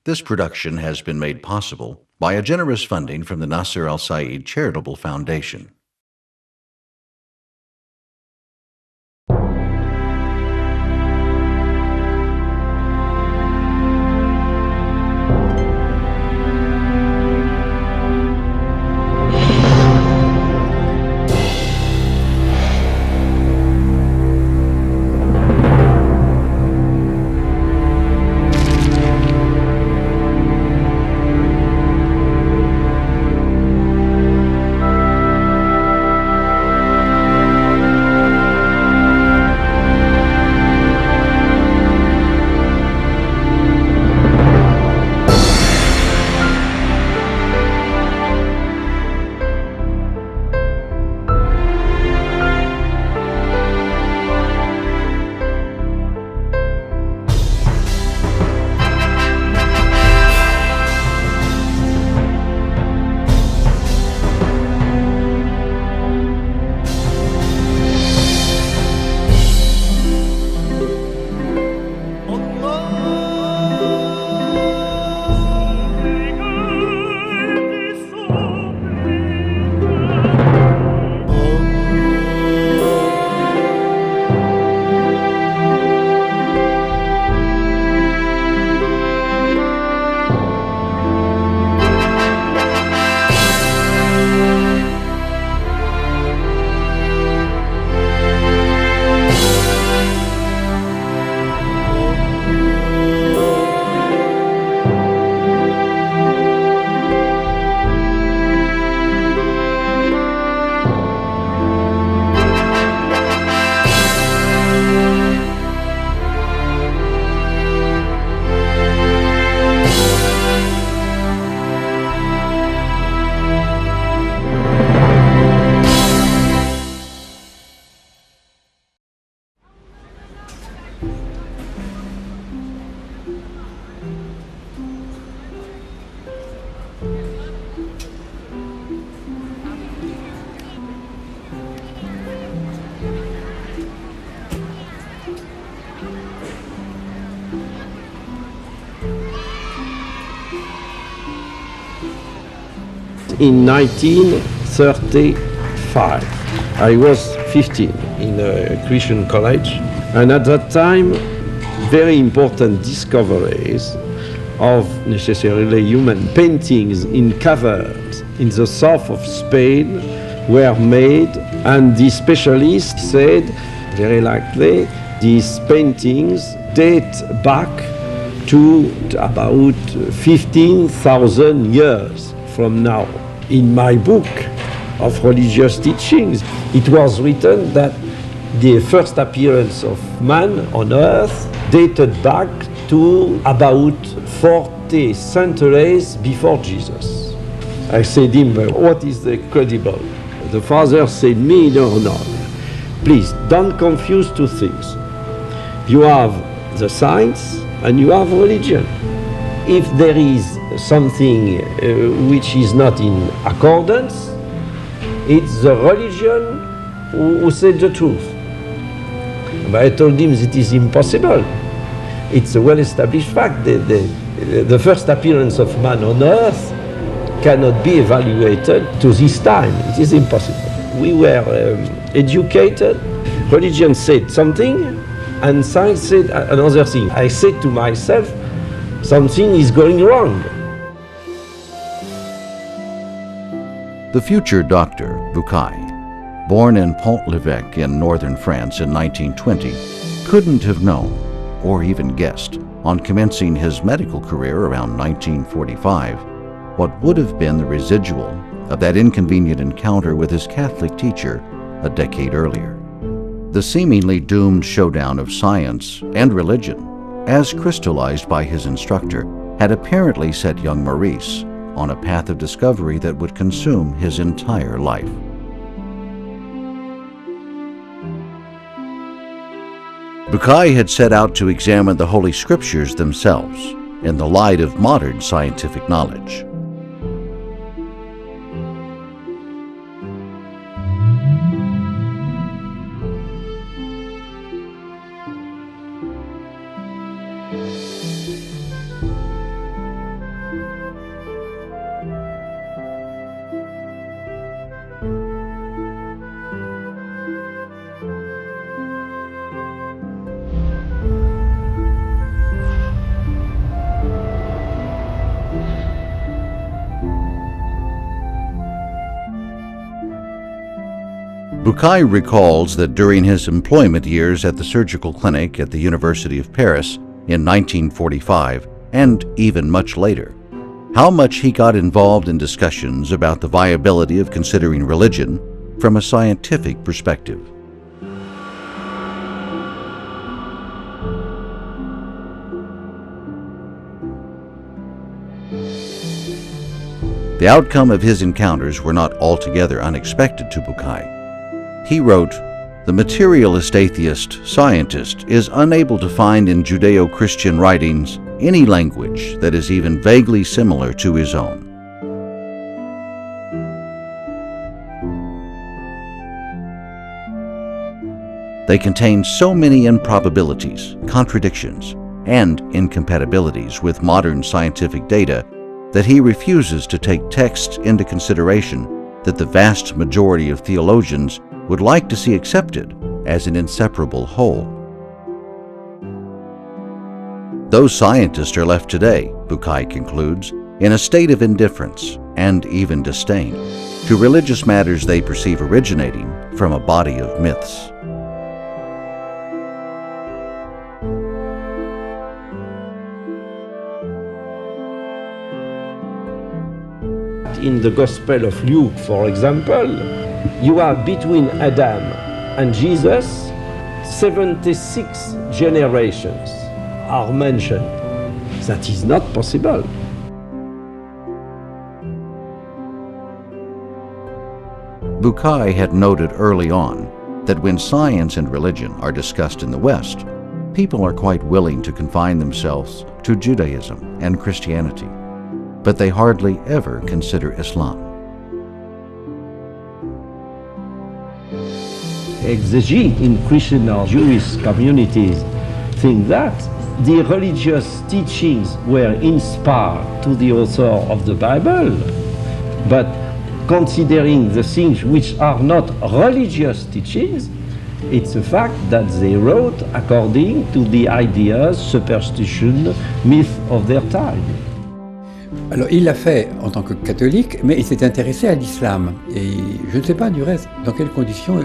This production has been made possible by a generous funding from the Nasser Al-Said Charitable Foundation. In 1935, I was 15 in a Christian college, and at that time, very important discoveries of necessarily human paintings in caverns in the south of Spain were made, and the specialists said, very likely, these paintings date back to about 15,000 years from now. In my book of religious teachings, it was written that the first appearance of man on earth dated back to about 40 centuries before Jesus. I said to him, what is the credible? The father said me, no, please don't confuse two things. You have the science and you have religion. If there is something which is not in accordance, it's the religion who said the truth. But I told him it is impossible. It's a well-established fact. The first appearance of man on earth cannot be evaluated to this time. It is impossible. We were educated. Religion said something, and science said another thing. I said to myself, something is going wrong. The future doctor, Bucaille, born in Pont-l'Evêque in northern France in 1920, couldn't have known, or even guessed, on commencing his medical career around 1945, what would have been the residual of that inconvenient encounter with his Catholic teacher a decade earlier. The seemingly doomed showdown of science and religion, as crystallized by his instructor, had apparently set young Maurice on a path of discovery that would consume his entire life. Bucaille had set out to examine the Holy Scriptures themselves in the light of modern scientific knowledge. Bucaille recalls that during his employment years at the surgical clinic at the University of Paris in 1945, and even much later, how much he got involved in discussions about the viability of considering religion from a scientific perspective. The outcome of his encounters were not altogether unexpected to Bucaille. He wrote, "The materialist atheist scientist is unable to find in Judeo-Christian writings any language that is even vaguely similar to his own. They contain so many improbabilities, contradictions, and incompatibilities with modern scientific data that he refuses to take texts into consideration that the vast majority of theologians would like to see accepted as an inseparable whole. Those scientists are left today," Bucaille concludes, "in a state of indifference and even disdain to religious matters they perceive originating from a body of myths." In the Gospel of Luke, for example, you have between Adam and Jesus 76 generations are mentioned. That is not possible. Bucaille had noted early on that when science and religion are discussed in the West, people are quite willing to confine themselves to Judaism and Christianity, but they hardly ever consider Islam. Exegetes in Christian or Jewish communities think that the religious teachings were inspired to the author of the Bible, but considering the things which are not religious teachings, it's a fact that they wrote according to the ideas, superstition, myth of their time. Alors il l'a fait en tant que catholique, mais il s'est intéressé à l'islam. Et je ne sais pas du reste dans quelles conditions,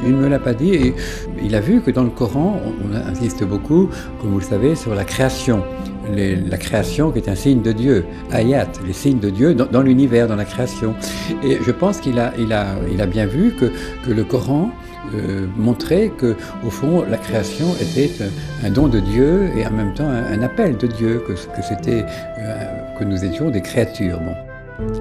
il ne me l'a pas dit. Et il a vu que dans le Coran, on insiste beaucoup, comme vous le savez, sur la création. La création qui est un signe de Dieu, ayat, les signes de Dieu dans l'univers, dans la création. Et je pense qu'il a bien vu que le Coran montrait que, au fond, la création était un don de Dieu et en même temps un appel de Dieu, que nous étions des créatures. Bon.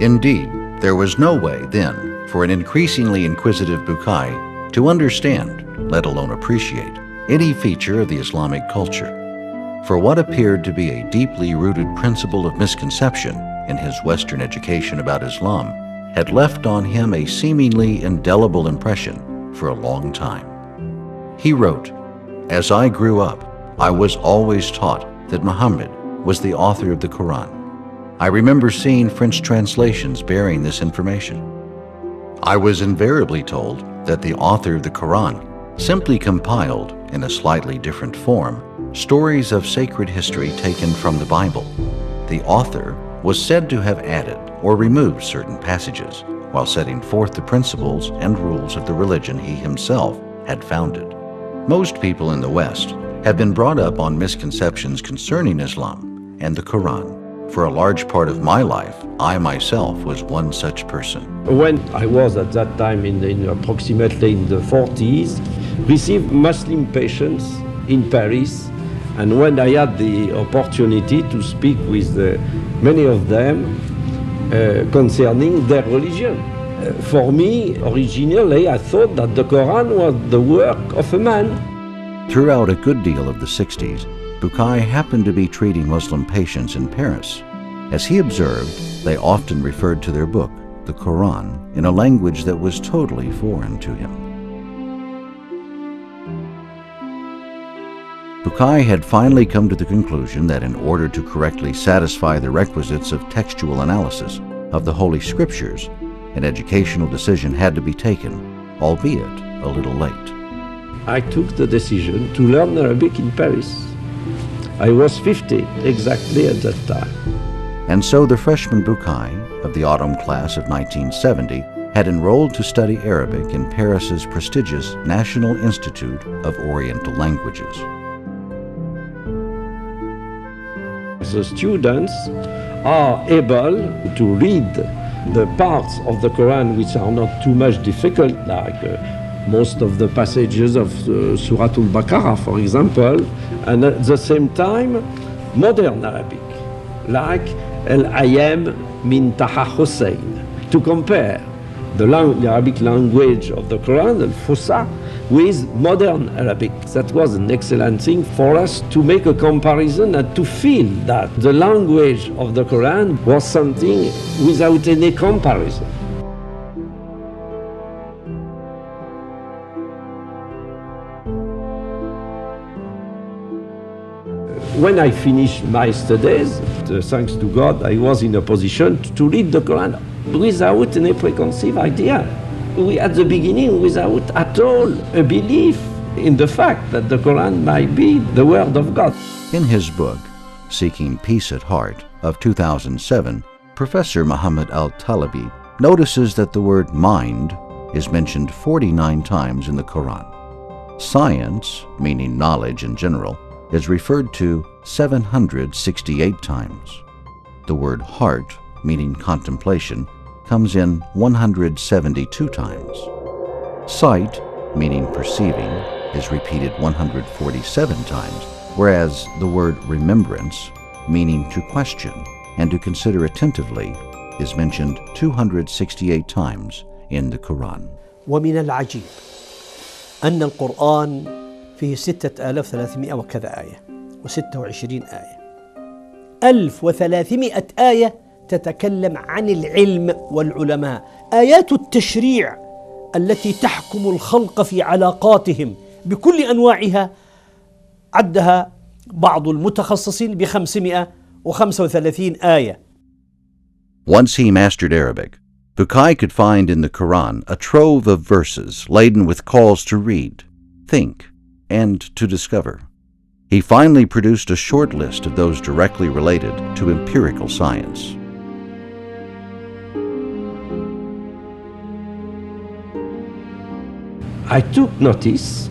Indeed, there was no way then for an increasingly inquisitive Bucaille to understand, let alone appreciate, any feature of the Islamic culture. For what appeared to be a deeply rooted principle of misconception in his Western education about Islam had left on him a seemingly indelible impression for a long time. He wrote, "As I grew up, I was always taught that Muhammad was the author of the Quran. I remember seeing French translations bearing this information. I was invariably told that the author of the Quran simply compiled, in a slightly different form, stories of sacred history taken from the Bible. The author was said to have added or removed certain passages while setting forth the principles and rules of the religion he himself had founded. Most people in the West have been brought up on misconceptions concerning Islam and the Quran. For a large part of my life, I myself was one such person." When I was at that time approximately in the 40s, received Muslim patients in Paris, and when I had the opportunity to speak with many of them concerning their religion. For me, originally, I thought that the Quran was the work of a man. Throughout a good deal of the 60s, Bucaille happened to be treating Muslim patients in Paris. As he observed, they often referred to their book, the Quran, in a language that was totally foreign to him. Bucaille had finally come to the conclusion that in order to correctly satisfy the requisites of textual analysis of the Holy Scriptures, an educational decision had to be taken, albeit a little late. I took the decision to learn Arabic in Paris. I was 50 exactly at that time. And so the freshman Bucaille of the autumn class of 1970 had enrolled to study Arabic in Paris's prestigious National Institute of Oriental Languages. The students are able to read the parts of the Quran which are not too much difficult, like most of the passages of Surah Al-Baqarah, for example, and at the same time, modern Arabic, like Al-Ayam min Taha Hussein, to compare the Arabic language of the Quran, Al-Fusha, with modern Arabic. That was an excellent thing for us to make a comparison and to feel that the language of the Quran was something without any comparison. When I finished my studies, thanks to God, I was in a position to read the Quran without any preconceived idea. We, at the beginning, without at all a belief in the fact that the Quran might be the Word of God. In his book, Seeking Peace at Heart, of 2007, Professor Muhammad al-Talibi notices that the word mind is mentioned 49 times in the Quran. Science, meaning knowledge in general, is referred to 768 times. The word heart, meaning contemplation, comes in 172 times. Sight, meaning perceiving, is repeated 147 times, whereas the word remembrance, meaning to question and to consider attentively, is mentioned 268 times in the Quran. ومن العجيب أن القرآن فيه 6300 وكذا آية و26 آية. 1300 آية تتكلم عن العلم والعلماء، آيات التشريع التي تحكم الخلق في علاقاتهم بكل أنواعها عدها بعض المتخصصين ب535 آية. Once he mastered Arabic, Bucaille could find in the Quran a trove of verses laden with calls to read, think, and to discover. He finally produced a short list of those directly related to empirical science. I took notice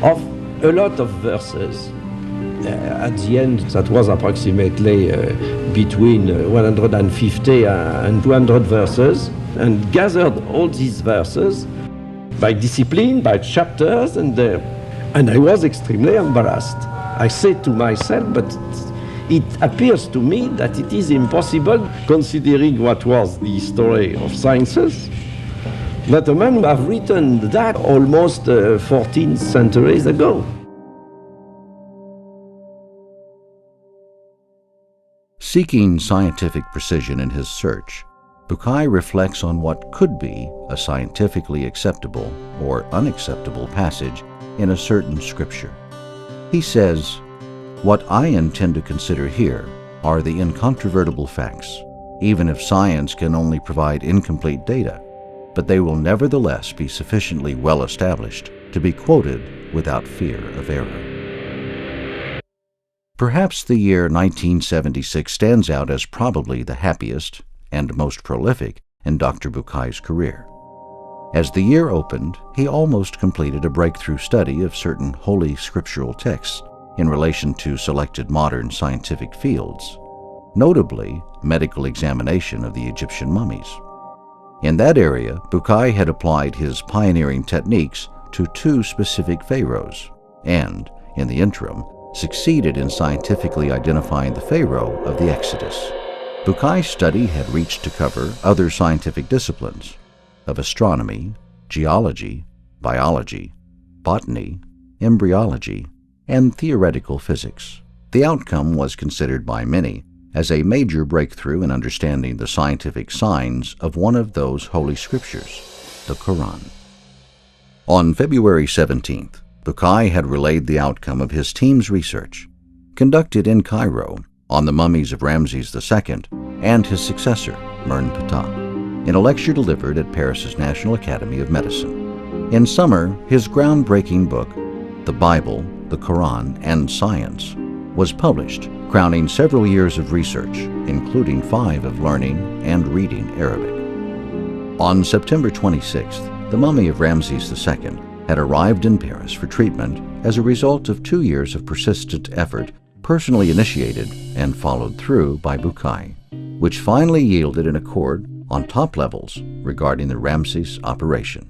of a lot of verses. At the end, that was approximately between 150 and 200 verses, and gathered all these verses by discipline, by chapters, and I was extremely embarrassed. I said to myself, but it appears to me that it is impossible, considering what was the history of sciences, that a man who have written that almost 14 centuries ago. Seeking scientific precision in his search, Bucaille reflects on what could be a scientifically acceptable or unacceptable passage in a certain scripture. He says, "What I intend to consider here are the incontrovertible facts, even if science can only provide incomplete data, but they will nevertheless be sufficiently well established to be quoted without fear of error." Perhaps the year 1976 stands out as probably the happiest and most prolific in Dr. Bucaille's career. As the year opened, he almost completed a breakthrough study of certain holy scriptural texts in relation to selected modern scientific fields, notably medical examination of the Egyptian mummies. In that area, Bucaille had applied his pioneering techniques to 2 specific pharaohs, and, in the interim, succeeded in scientifically identifying the Pharaoh of the Exodus. Bucaille's study had reached to cover other scientific disciplines of astronomy, geology, biology, botany, embryology, and theoretical physics. The outcome was considered by many as a major breakthrough in understanding the scientific signs of one of those holy scriptures, the Quran. On February 17th, Bucaille had relayed the outcome of his team's research, conducted in Cairo on the mummies of Ramses II and his successor, Mern Ptah, in a lecture delivered at Paris's National Academy of Medicine. In summer, his groundbreaking book, The Bible, the Quran, and Science, was published, crowning several years of research, including 5 of learning and reading Arabic. On September 26th, the mummy of Ramses II had arrived in Paris for treatment as a result of 2 years of persistent effort, personally initiated and followed through by Bucaille, which finally yielded an accord on top levels regarding the Ramses operation.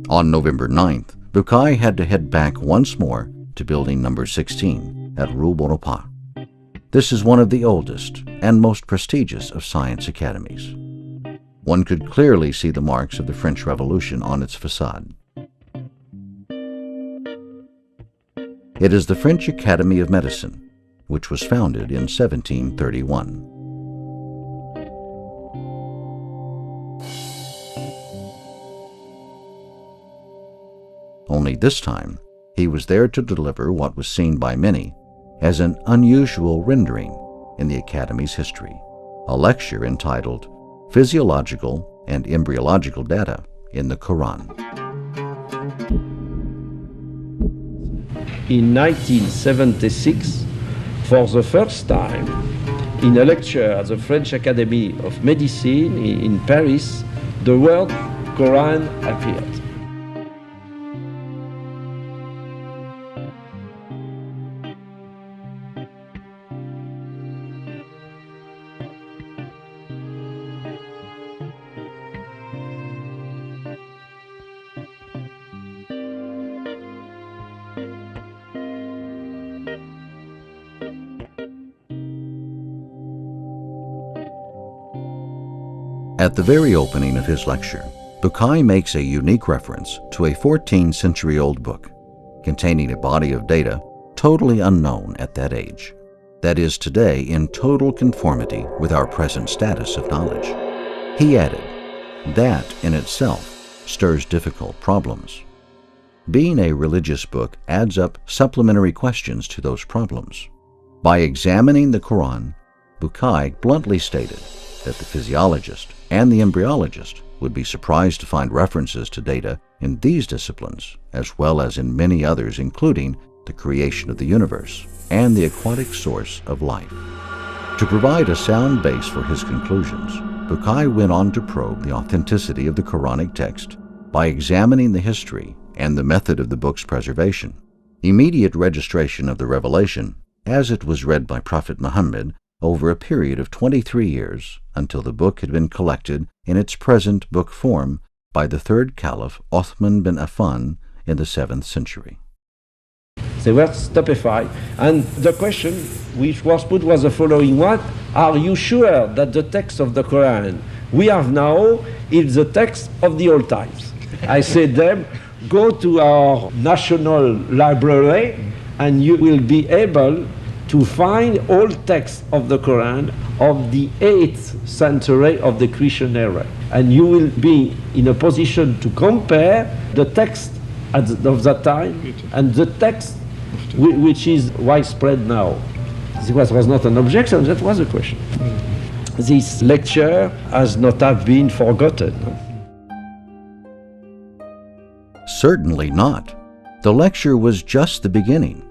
On November 9th, Bucaille had to head back once more to building number 16 at Rue Bonaparte. This is one of the oldest and most prestigious of science academies. One could clearly see the marks of the French Revolution on its facade. It is the French Academie of Medicine, which was founded in 1731. Only this time, he was there to deliver what was seen by many as an unusual rendering in the Academy's history, a lecture entitled Physiological and Embryological Data in the Quran. In 1976, for the first time, in a lecture at the French Academy of Medicine in Paris, the word Quran appeared. At the very opening of his lecture, Bucaille makes a unique reference to a 14th-century-old book containing a body of data totally unknown at that age, that is today in total conformity with our present status of knowledge. He added, that in itself stirs difficult problems. Being a religious book adds up supplementary questions to those problems. By examining the Quran, Bucaille bluntly stated that the physiologist and the embryologist would be surprised to find references to data in these disciplines, as well as in many others, including the creation of the universe and the aquatic source of life. To provide a sound base for his conclusions, Bucaille went on to probe the authenticity of the Quranic text by examining the history and the method of the book's preservation, immediate registration of the revelation as it was read by Prophet Muhammad over a period of 23 years until the book had been collected in its present book form by the third Caliph Othman bin Affan in the 7th century. They were stupefied, and the question which was put was the following one: are you sure that the text of the Quran we have now is the text of the old times? I said them, go to our national library and you will be able to find all texts of the Quran of the 8th century of the Christian era. And you will be in a position to compare the text of that time and the text which is widespread now. This was not an objection, that was a question. This lecture has not have been forgotten. Certainly not. The lecture was just the beginning.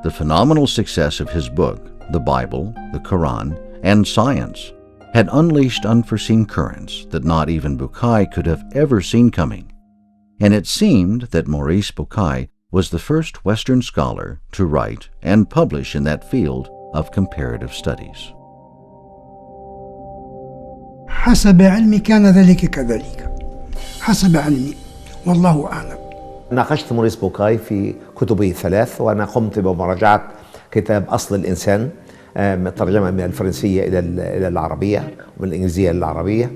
The phenomenal success of his book, the Bible, the Quran, and science had unleashed unforeseen currents that not even Bucaille could have ever seen coming. And it seemed that Maurice Bucaille was the first Western scholar to write and publish in that field of comparative studies. حسب علمي كان ذلك كذلك. حسب علمي والله أعلم. ناقشت موريس بوكاي في كتبه الثلاث، وأنا قمت بمراجعة كتاب أصل الإنسان ترجمة من الفرنسية إلى العربية ومن الإنجليزية إلى العربية.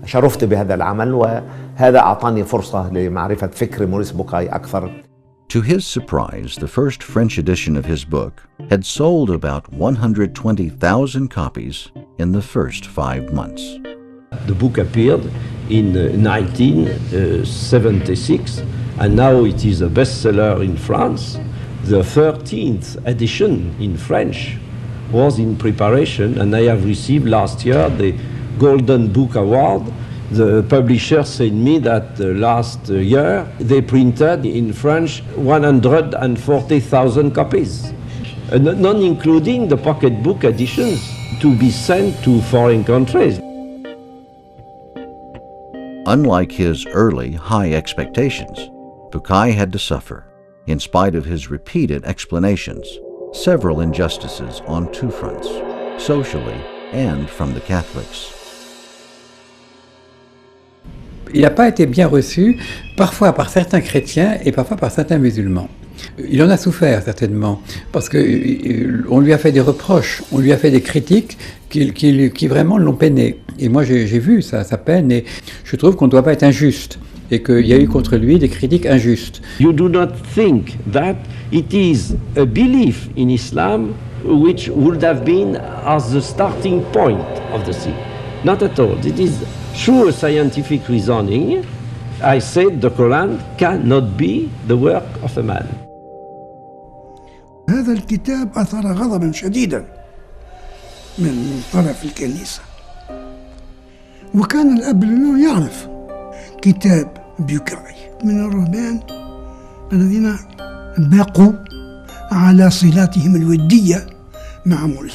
شرفت بهذا العمل، وهذا أعطاني فرصة لمعرفة فكر موريس بوكاي أكثر. To his surprise, the first French edition of his book had sold about 120,000 copies in the first 5 months. The book appeared in 1976, and now it is a bestseller in France. The 13th edition in French was in preparation, and I have received last year the Golden Book Award. The publisher sent me that last year they printed in French 140,000 copies, not including the pocketbook editions to be sent to foreign countries. Unlike his early high expectations, Bucaille had to suffer, in spite of his repeated explanations, several injustices on two fronts, socially and from the Catholics. Il n'a pas été bien reçu, parfois par certains chrétiens et parfois par certains musulmans. Il en a souffert certainement, parce qu'on lui a fait des reproches, on lui a fait des critiques qui vraiment l'ont peiné. Et moi j'ai vu sa peine et je trouve qu'on ne doit pas être injuste et qu'il y a eu contre lui des critiques injustes. You do not think that it is a belief in Islam which would have been as the starting point of the thing. Not at all. It is through a scientific reasoning. I said the Quran cannot be the work of a man. هذا الكتاب أثار غضبا شديدا من طرف الكنيسة، وكان الأب لأنه يعرف كتاب بوكاي من الرهبان الذين بقوا على صلاتهم الودية مع موريس.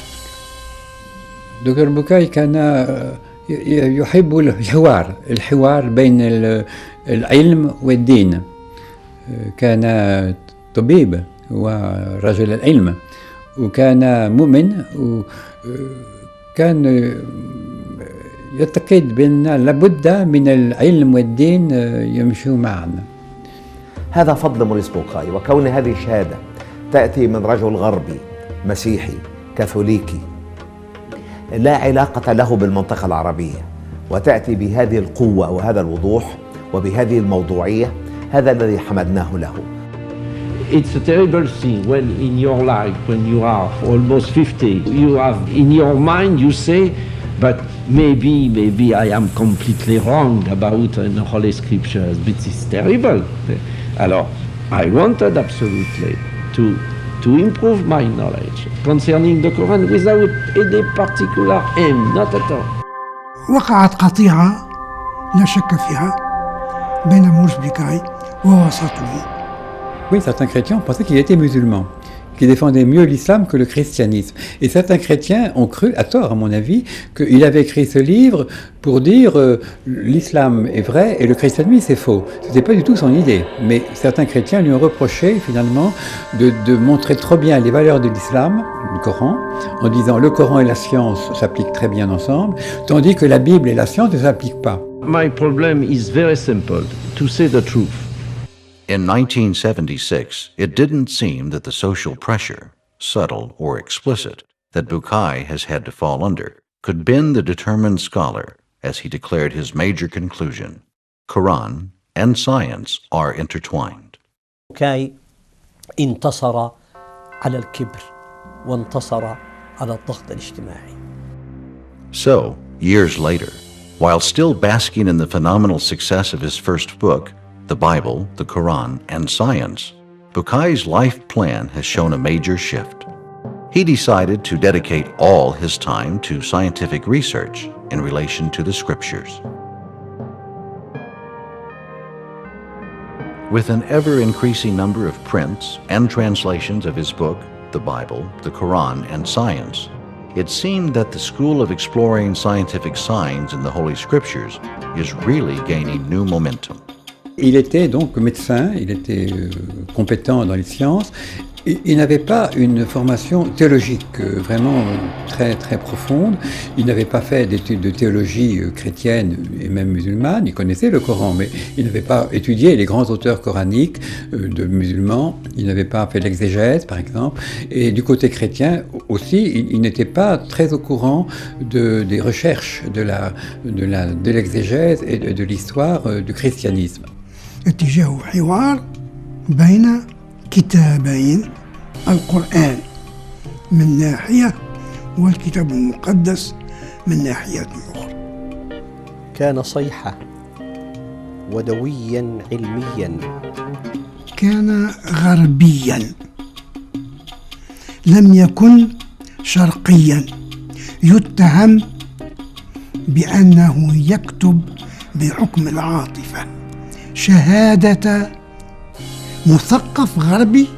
دكتور بوكاي كان يحب الحوار بين العلم والدين. كان طبيب ورجل العلم وكان مؤمن وكان يعتقد بأن لابد من العلم والدين يمشوا معا. هذا فضل موريس بوكاي، وكون هذه الشهادة تأتي من رجل غربي مسيحي كاثوليكي لا علاقة له بالمنطقة العربية، وتأتي بهذه القوة وهذا الوضوح وبهذه الموضوعية، هذا الذي حمدناه له. It's a terrible thing when in your life, when you are almost 50, you have in your mind, you say, but maybe I am completely wrong about the Holy Scriptures, but it's terrible. Alors, I wanted absolutely to improve my knowledge concerning the Quran without any particular aim, not at all. وقعت قطيعة لا شك فيها بين موريس بوكاي ووسطه. Oui, certains chrétiens pensaient qu'il était musulman, qu'il défendait mieux l'islam que le christianisme. Et certains chrétiens ont cru, à tort à mon avis, qu'il avait écrit ce livre pour dire l'islam est vrai et le christianisme c'est faux. Ce n'était pas du tout son idée. Mais certains chrétiens lui ont reproché finalement de montrer trop bien les valeurs de l'islam, du Coran, en disant le Coran et la science s'appliquent très bien ensemble, tandis que la Bible et la science ne s'appliquent pas. My problem is very simple, to say the truth. In 1976, it didn't seem that the social pressure, subtle or explicit, that Bucaille has had to fall under, could bend the determined scholar as he declared his major conclusion: Quran and science are intertwined. بوكاي انتصر على الكبر وانتصر على الضغط الاجتماعي. So, years later, while still basking in the phenomenal success of his first book, The Bible, the Quran, and Science, Bucaille's life plan has shown a major shift. He decided to dedicate all his time to scientific research in relation to the scriptures. With an ever-increasing number of prints and translations of his book, the Bible, the Quran, and Science, it seemed that the school of exploring scientific signs in the Holy Scriptures is really gaining new momentum. Il était donc médecin, il était compétent dans les sciences. Il n'avait pas une formation théologique vraiment très très profonde. Il n'avait pas fait d'études de théologie chrétienne et même musulmane. Il connaissait le Coran, mais il n'avait pas étudié les grands auteurs coraniques de musulmans. Il n'avait pas fait l'exégèse, par exemple. Et du côté chrétien aussi, il n'était pas très au courant des recherches de l'exégèse et de l'histoire du christianisme. اتجاه حوار بين كتابين، القرآن من ناحية والكتاب المقدس من ناحية أخرى. كان صيحة ودويا علميا. كان غربيا، لم يكن شرقيا يتهم بأنه يكتب بحكم العاطفة. شهادة مثقف غربي،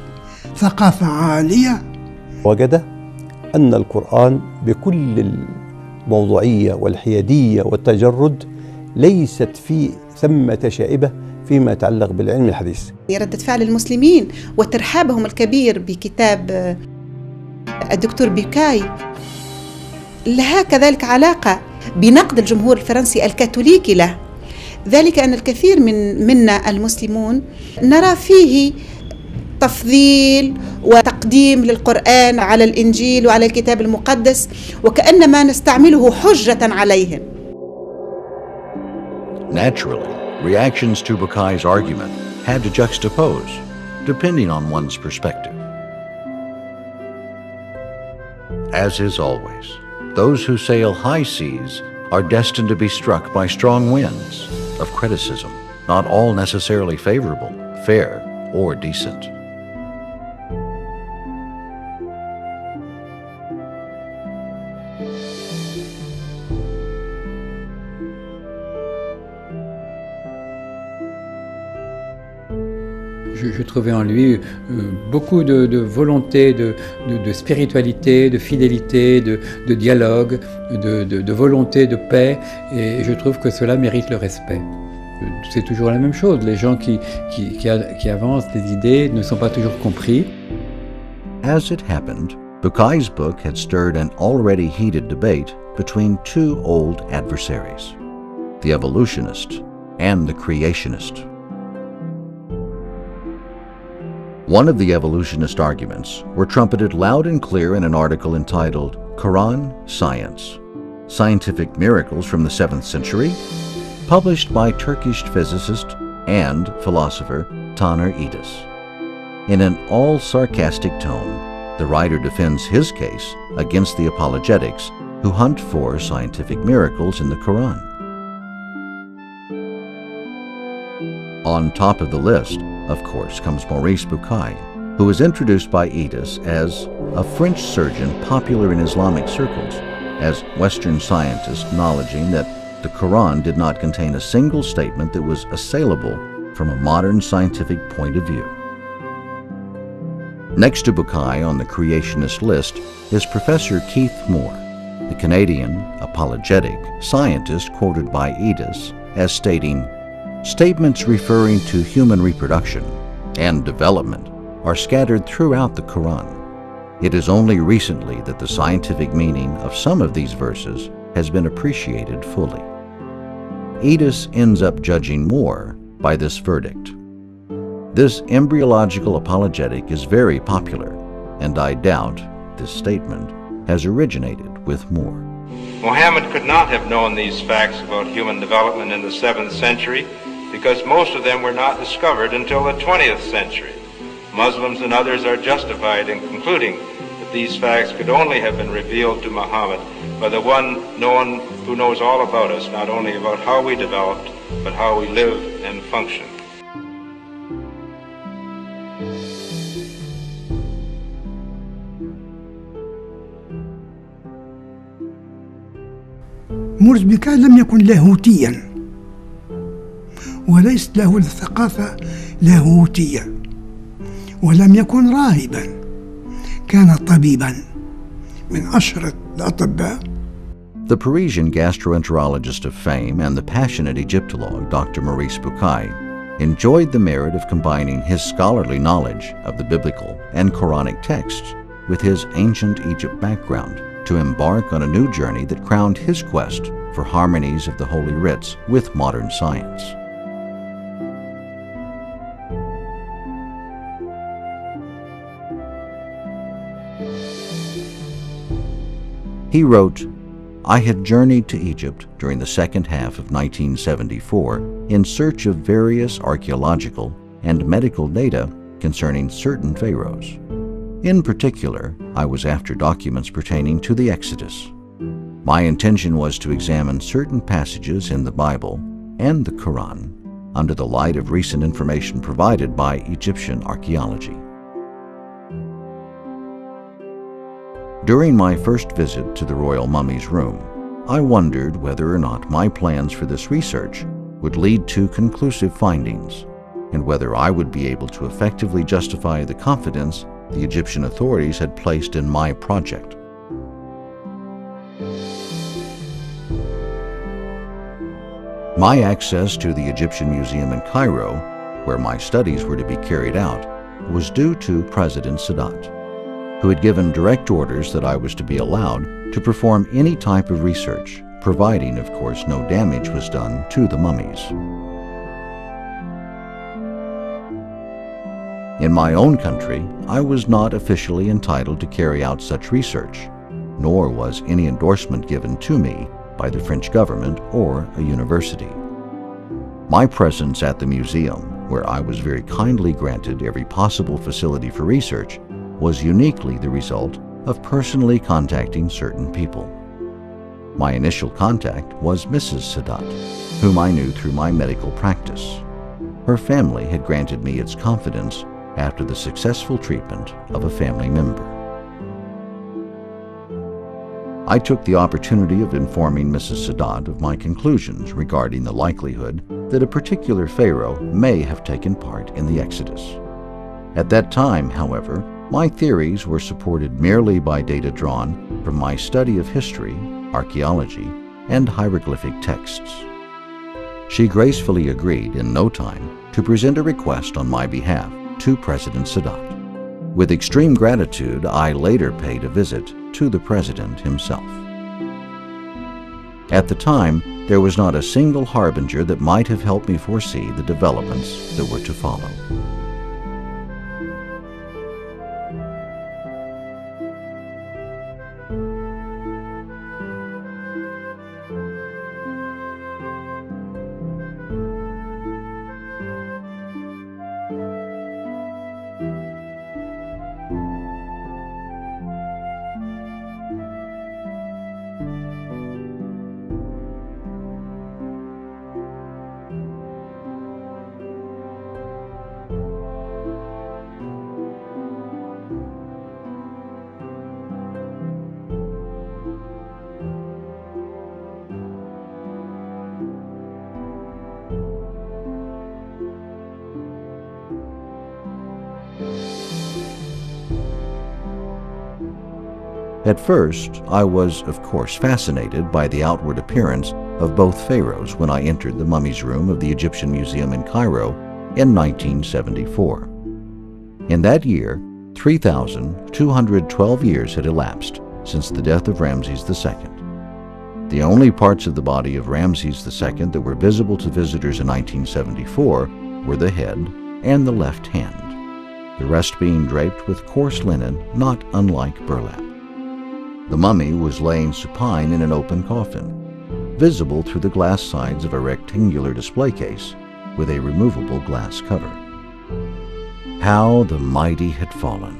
ثقافة عالية. وجد أن القرآن بكل الموضوعية والحيادية والتجرد ليست ثمة شائبة فيما يتعلق بالعلم الحديث. ردة فعل المسلمين وترحابهم الكبير بكتاب الدكتور بوكاي لها كذلك علاقة بنقد الجمهور الفرنسي الكاثوليكي له، ذلك أن الكثير منا المسلمون نرى فيه تفضيل وتقديم للقرآن على الإنجيل وعلى الكتاب المقدس، وكأنما نستعمله حجة عليهم. Naturally, reactions to Bucaille's argument had to juxtapose, depending on one's perspective. As is always, those who sail high seas are destined to be struck by strong winds of criticism, not all necessarily favorable, fair, or decent. Je trouvais en lui beaucoup de volonté, de spiritualité, de fidélité, de dialogue, de volonté de paix, et je trouve que cela mérite le respect. C'est toujours la même chose, les gens qui avancent des idées ne sont pas toujours compris. As it happened, Bucaille's book had stirred an already heated debate between two old adversaries, the evolutionist and the creationist. One of the evolutionist arguments were trumpeted loud and clear in an article entitled Quran Science, Scientific Miracles from the 7th Century, published by Turkish physicist and philosopher Taner Idis. In an all-sarcastic tone, the writer defends his case against the apologetics who hunt for scientific miracles in the Quran. On top of the list, of course, comes Maurice Bucaille, who was introduced by Idis as a French surgeon popular in Islamic circles, as Western scientists acknowledging that the Quran did not contain a single statement that was assailable from a modern scientific point of view. Next to Bucaille on the creationist list is Professor Keith Moore, the Canadian apologetic scientist quoted by Idis as stating, "Statements referring to human reproduction and development are scattered throughout the Quran. It is only recently that the scientific meaning of some of these verses has been appreciated fully." Idis ends up judging Moore by this verdict. This embryological apologetic is very popular, and I doubt this statement has originated with Moore. Muhammad could not have known these facts about human development in the 7th century because most of them were not discovered until the 20th century. Muslims and others are justified in concluding that these facts could only have been revealed to Muhammad by the one who knows all about us, not only about how we developed, but how we live and function. موريس بوكاي لم يكن لاهوتيا، وليس له الثقافة لاهوتية، ولم يكن راهبا، كان طبيبا من أشهر الأطباء. The Parisian gastroenterologist of fame and the passionate Egyptologue Dr. Maurice Bucaille enjoyed the merit of combining his scholarly knowledge of the biblical and Quranic texts with his ancient Egypt background to embark on a new journey that crowned his quest for harmonies of the Holy Writs with modern science. He wrote, "I had journeyed to Egypt during the second half of 1974 in search of various archaeological and medical data concerning certain pharaohs. In particular, I was after documents pertaining to the Exodus. My intention was to examine certain passages in the Bible and the Quran under the light of recent information provided by Egyptian archaeology. During my first visit to the royal mummy's room, I wondered whether or not my plans for this research would lead to conclusive findings, and whether I would be able to effectively justify the confidence the Egyptian authorities had placed in my project. My access to the Egyptian Museum in Cairo, where my studies were to be carried out, was due to President Sadat, who had given direct orders that I was to be allowed to perform any type of research, providing, of course, no damage was done to the mummies. In my own country, I was not officially entitled to carry out such research, nor was any endorsement given to me by the French government or a university. My presence at the museum, where I was very kindly granted every possible facility for research, was uniquely the result of personally contacting certain people. My initial contact was Mrs. Sadat, whom I knew through my medical practice. Her family had granted me its confidence after the successful treatment of a family member. I took the opportunity of informing Mrs. Sadat of my conclusions regarding the likelihood that a particular pharaoh may have taken part in the Exodus. At that time, however, my theories were supported merely by data drawn from my study of history, archaeology, and hieroglyphic texts. She gracefully agreed in no time to present a request on my behalf to President Sadat. With extreme gratitude, I later paid a visit to the President himself. At the time, there was not a single harbinger that might have helped me foresee the developments that were to follow. At first, I was, of course, fascinated by the outward appearance of both pharaohs when I entered the mummies room of the Egyptian Museum in Cairo in 1974. In that year, 3,212 years had elapsed since the death of Ramses II. The only parts of the body of Ramses II that were visible to visitors in 1974 were the head and the left hand, the rest being draped with coarse linen not unlike burlap. The mummy was laying supine in an open coffin, visible through the glass sides of a rectangular display case with a removable glass cover. How the mighty had fallen.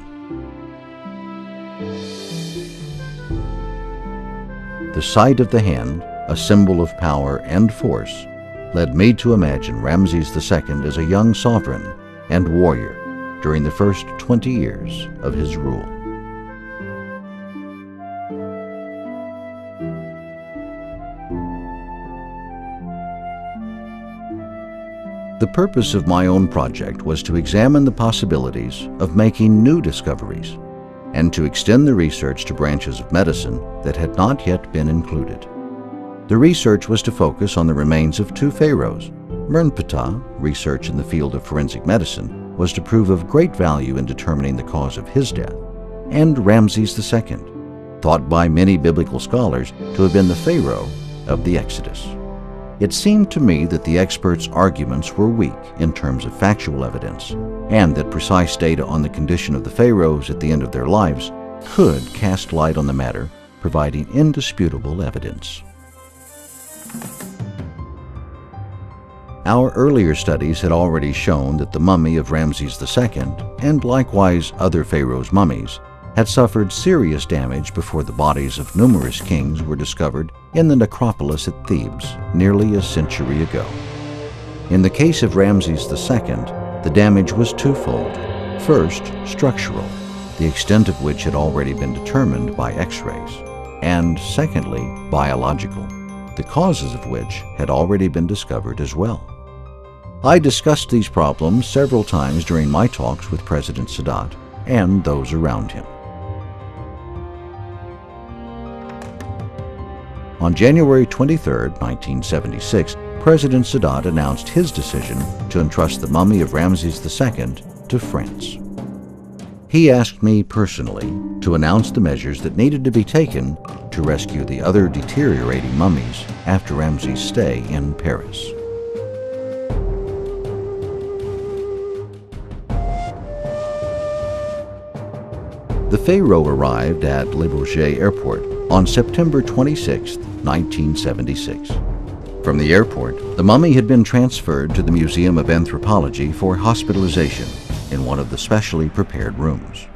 The sight of the hand, a symbol of power and force, led me to imagine Ramses II as a young sovereign and warrior during the first 20 years of his rule. The purpose of my own project was to examine the possibilities of making new discoveries and to extend the research to branches of medicine that had not yet been included. The research was to focus on the remains of two pharaohs. Mernptah, research in the field of forensic medicine, was to prove of great value in determining the cause of his death, and Ramses II, thought by many biblical scholars to have been the pharaoh of the Exodus. It seemed to me that the experts' arguments were weak in terms of factual evidence, and that precise data on the condition of the pharaohs at the end of their lives could cast light on the matter, providing indisputable evidence. Our earlier studies had already shown that the mummy of Ramses II, and likewise other pharaohs' mummies, had suffered serious damage before the bodies of numerous kings were discovered in the necropolis at Thebes nearly a century ago. In the case of Ramses II, the damage was twofold. First, structural, the extent of which had already been determined by X-rays, and secondly, biological, the causes of which had already been discovered as well. I discussed these problems several times during my talks with President Sadat and those around him. On January 23, 1976, President Sadat announced his decision to entrust the mummy of Ramses II to France. He asked me personally to announce the measures that needed to be taken to rescue the other deteriorating mummies after Ramses' stay in Paris. The Pharaoh arrived at Le Bourget Airport on September 26, 1976. From the airport, the mummy had been transferred to the Museum of Anthropology for hospitalization in one of the specially prepared rooms.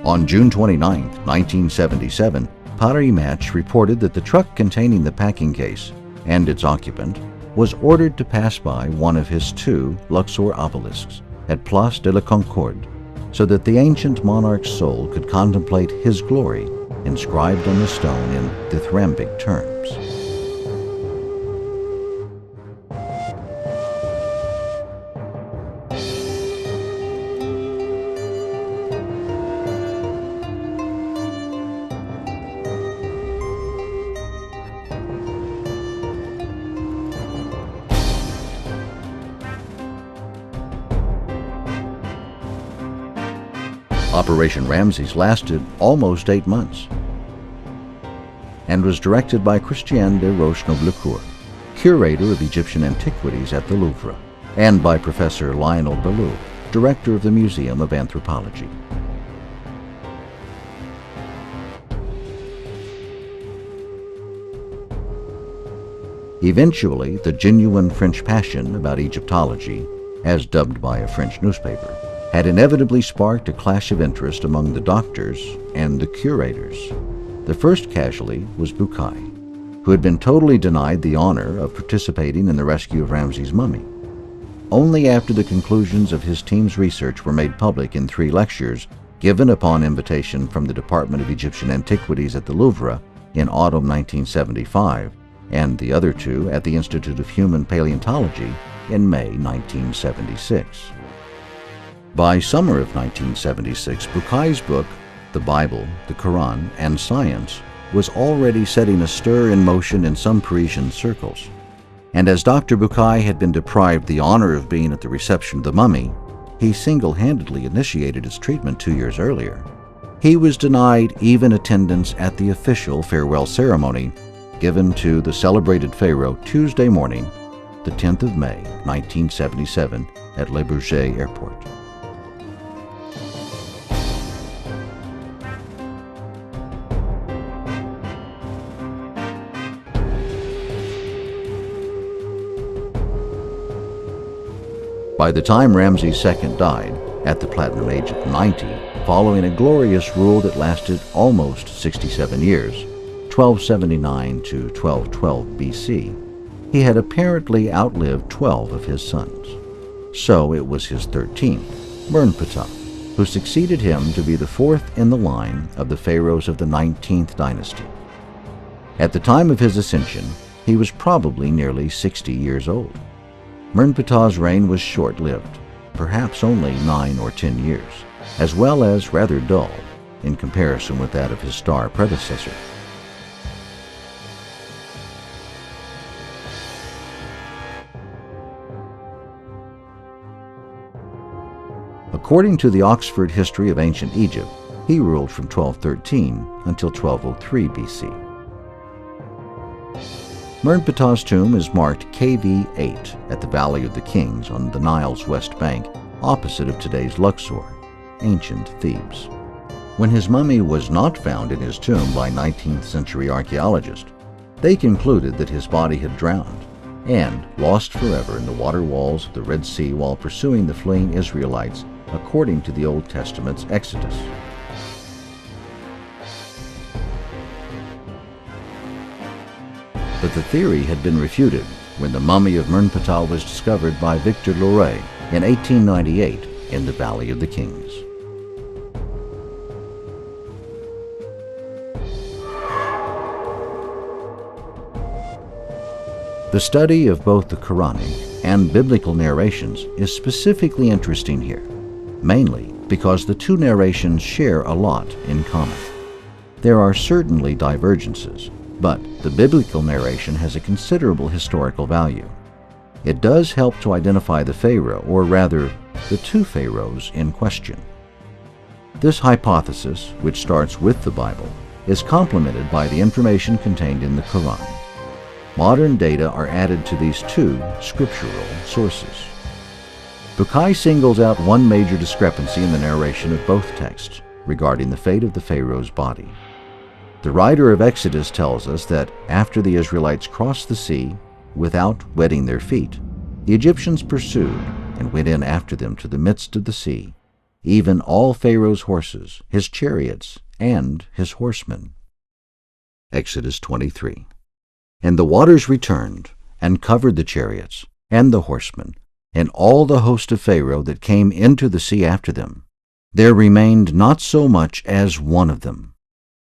On June 29, 1977, Paris Match reported that the truck containing the packing case and its occupant was ordered to pass by one of his two Luxor obelisks at Place de la Concorde, so that the ancient monarch's soul could contemplate his glory inscribed on the stone in dithyrambic terms. Operation Ramses lasted almost 8 months and was directed by Christian de Roche-Noblecourt, curator of Egyptian Antiquities at the Louvre, and by Professor Lionel Bellew, director of the Museum of Anthropology. Eventually, the genuine French passion about Egyptology, as dubbed by a French newspaper, had inevitably sparked a clash of interest among the doctors and the curators. The first casualty was Bucaille, who had been totally denied the honor of participating in the rescue of Ramses' mummy. Only after the conclusions of his team's research were made public in 3 lectures given upon invitation from the Department of Egyptian Antiquities at the Louvre in autumn 1975, and the other 2 at the Institute of Human Paleontology in May 1976. By summer of 1976, Bucaille's book, The Bible, the Quran, and Science, was already setting a stir in motion in some Parisian circles. And as Dr. Bucaille had been deprived the honor of being at the reception of the mummy, he single-handedly initiated its treatment 2 years earlier. He was denied even attendance at the official farewell ceremony given to the celebrated Pharaoh Tuesday morning, the 10th of May, 1977, at Le Bourget Airport. By the time Ramses II died, at the platinum age of 90, following a glorious rule that lasted almost 67 years, 1279 to 1212 BC, he had apparently outlived 12 of his sons. So it was his 13th, Mernptah, who succeeded him to be the 4th in the line of the pharaohs of the 19th dynasty. At the time of his ascension, he was probably nearly 60 years old. Mernptah's reign was short-lived, perhaps only 9 or 10 years, as well as rather dull in comparison with that of his star predecessor. According to the Oxford History of Ancient Egypt, he ruled from 1213 until 1203 BC. Mernptah's tomb is marked KV8 at the Valley of the Kings on the Nile's west bank, opposite of today's Luxor, ancient Thebes. When his mummy was not found in his tomb by 19th century archaeologists, they concluded that his body had drowned and lost forever in the water walls of the Red Sea while pursuing the fleeing Israelites according to the Old Testament's Exodus. But the theory had been refuted when the mummy of Mernptah was discovered by Victor Loret in 1898 in the Valley of the Kings. The study of both the Quranic and biblical narrations is specifically interesting here, mainly because the two narrations share a lot in common. There are certainly divergences, but the biblical narration has a considerable historical value. It does help to identify the Pharaoh, or rather, the two pharaohs in question. This hypothesis, which starts with the Bible, is complemented by the information contained in the Quran. Modern data are added to these two scriptural sources. Bucaille singles out one major discrepancy in the narration of both texts regarding the fate of the Pharaoh's body. The writer of Exodus tells us that after the Israelites crossed the sea without wetting their feet, the Egyptians pursued and went in after them to the midst of the sea, even all Pharaoh's horses, his chariots, and his horsemen. Exodus 23. And the waters returned and covered the chariots and the horsemen and all the host of Pharaoh that came into the sea after them. There remained not so much as one of them.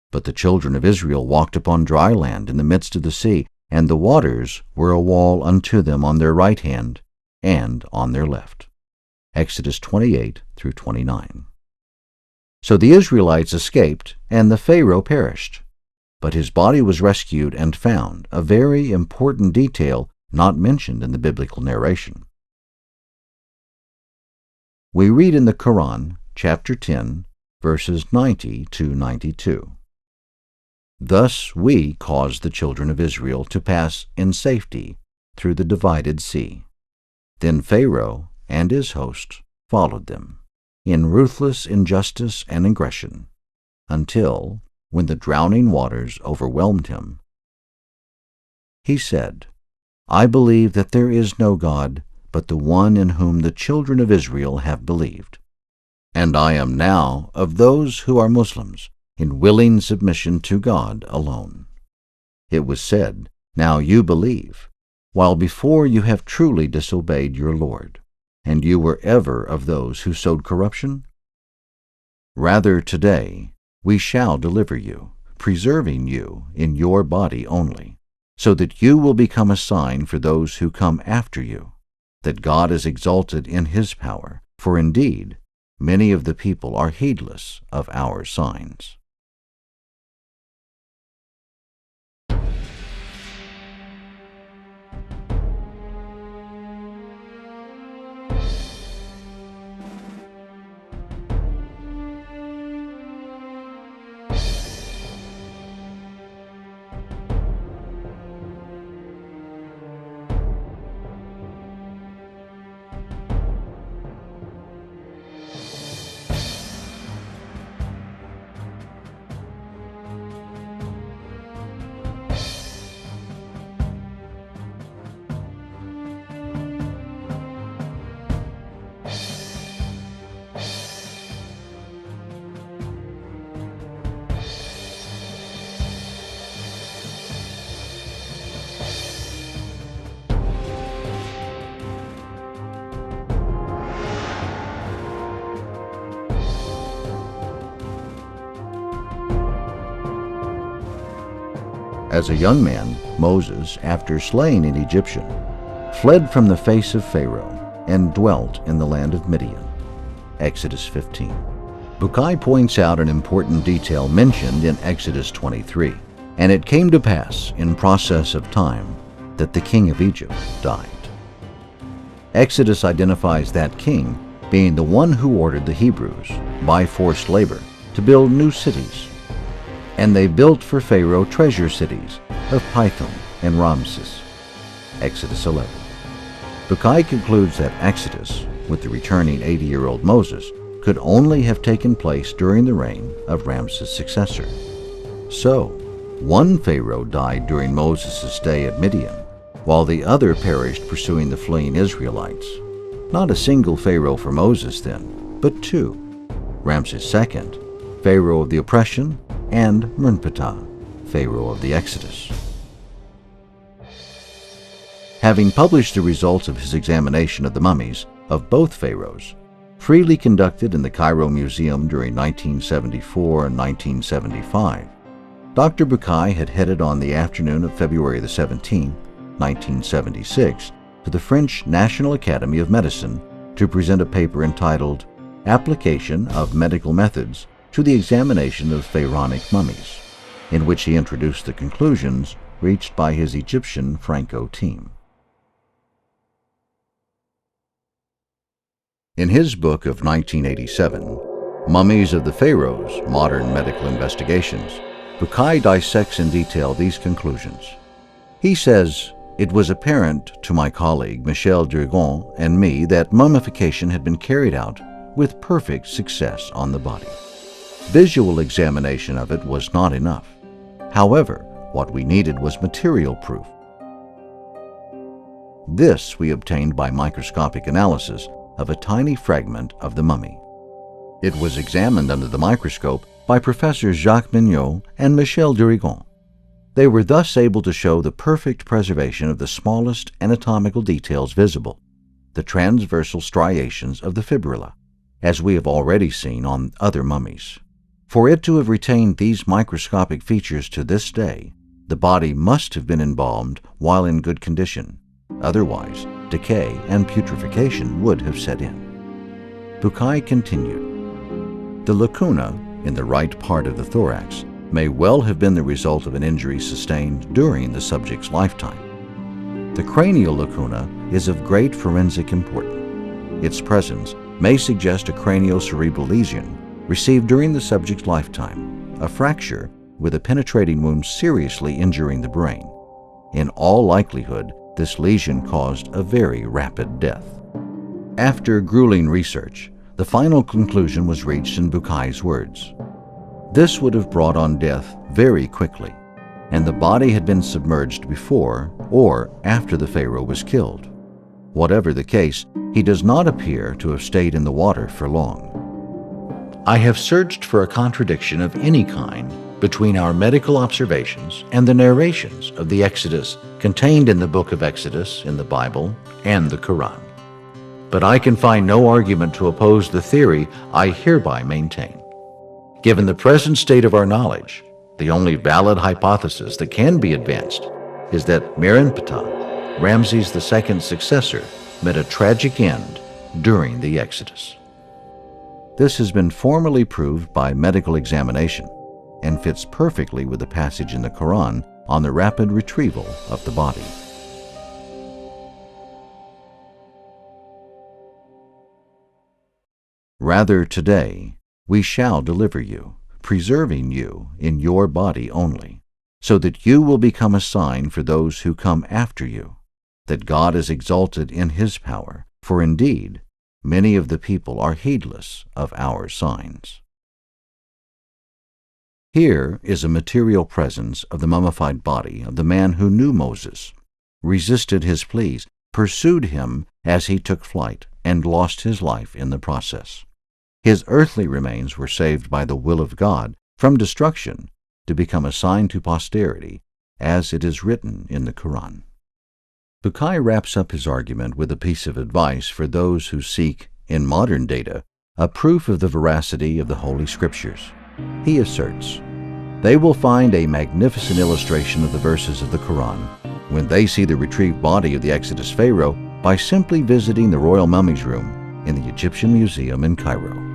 But the children of Israel walked upon dry land in the midst of the sea, and the waters were a wall unto them on their right hand and on their left. Exodus 28 through 29. So the Israelites escaped, and the Pharaoh perished. But his body was rescued and found, a very important detail not mentioned in the biblical narration. We read in the Quran, chapter 10, verses 90 to 92. Thus we caused the children of Israel to pass in safety through the divided sea. Then Pharaoh and his host followed them, in ruthless injustice and aggression, until, when the drowning waters overwhelmed him, he said, I believe that there is no God but the one in whom the children of Israel have believed. And I am now of those who are Muslims, in willing submission to God alone. It was said, Now you believe, while before you have truly disobeyed your Lord, and you were ever of those who sowed corruption? Rather today we shall deliver you, preserving you in your body only, so that you will become a sign for those who come after you, that God is exalted in his power, for indeed many of the people are heedless of our signs. As a young man, Moses, after slaying an Egyptian, fled from the face of Pharaoh and dwelt in the land of Midian. Exodus 15. Bucaille points out an important detail mentioned in Exodus 23. And it came to pass in process of time that the king of Egypt died. Exodus identifies that king being the one who ordered the Hebrews, by forced labor, to build new cities. And they built for Pharaoh treasure cities of Pithom and Ramses. Exodus 11. Bucaille concludes that Exodus, with the returning 80-year-old Moses, could only have taken place during the reign of Ramses' successor. So, one Pharaoh died during Moses' stay at Midian, while the other perished pursuing the fleeing Israelites. Not a single Pharaoh for Moses then, but two: Ramses II, Pharaoh of the oppression, and Mernptah, Pharaoh of the Exodus. Having published the results of his examination of the mummies of both pharaohs, freely conducted in the Cairo Museum during 1974 and 1975, Dr. Bucaille had headed on the afternoon of February 17, 1976, to the French National Academy of Medicine to present a paper entitled Application of Medical Methods to the Examination of Pharaonic Mummies, in which he introduced the conclusions reached by his Egyptian Franco team. In his book of 1987, Mummies of the Pharaohs, Modern Medical Investigations, Bucaille dissects in detail these conclusions. He says, "It was apparent to my colleague Michel Durgon and me that mummification had been carried out with perfect success on the body. Visual examination of it was not enough. However, what we needed was material proof. This we obtained by microscopic analysis of a tiny fragment of the mummy. It was examined under the microscope by Professors Jacques Mignot and Michel Durgon. They were thus able to show the perfect preservation of the smallest anatomical details visible, the transversal striations of the fibrilla, as we have already seen on other mummies. For it to have retained these microscopic features to this day, the body must have been embalmed while in good condition. Otherwise, decay and putrefaction would have set in." Bucaille continued, "The lacuna in the right part of the thorax may well have been the result of an injury sustained during the subject's lifetime. The cranial lacuna is of great forensic importance. Its presence may suggest a craniocerebral lesion received during the subject's lifetime, a fracture with a penetrating wound seriously injuring the brain. In all likelihood, this lesion caused a very rapid death." After grueling research, the final conclusion was reached in Bucaille's words. This would have brought on death very quickly, and the body had been submerged before or after the pharaoh was killed. Whatever the case, he does not appear to have stayed in the water for long. "I have searched for a contradiction of any kind between our medical observations and the narrations of the Exodus contained in the Book of Exodus in the Bible and the Quran. But I can find no argument to oppose the theory I hereby maintain. Given the present state of our knowledge, the only valid hypothesis that can be advanced is that Merenptah, Ramses II's successor, met a tragic end during the Exodus." This has been formally proved by medical examination and fits perfectly with the passage in the Quran on the rapid retrieval of the body. "Rather today we shall deliver you, preserving you in your body only, so that you will become a sign for those who come after you, that God is exalted in his power, for indeed many of the people are heedless of our signs." Here is a material presence of the mummified body of the man who knew Moses, resisted his pleas, pursued him as he took flight, and lost his life in the process. His earthly remains were saved by the will of God from destruction to become a sign to posterity, as it is written in the Quran. Bucaille wraps up his argument with a piece of advice for those who seek, in modern data, a proof of the veracity of the Holy Scriptures. He asserts, "They will find a magnificent illustration of the verses of the Quran when they see the retrieved body of the Exodus Pharaoh by simply visiting the Royal Mummies Room in the Egyptian Museum in Cairo.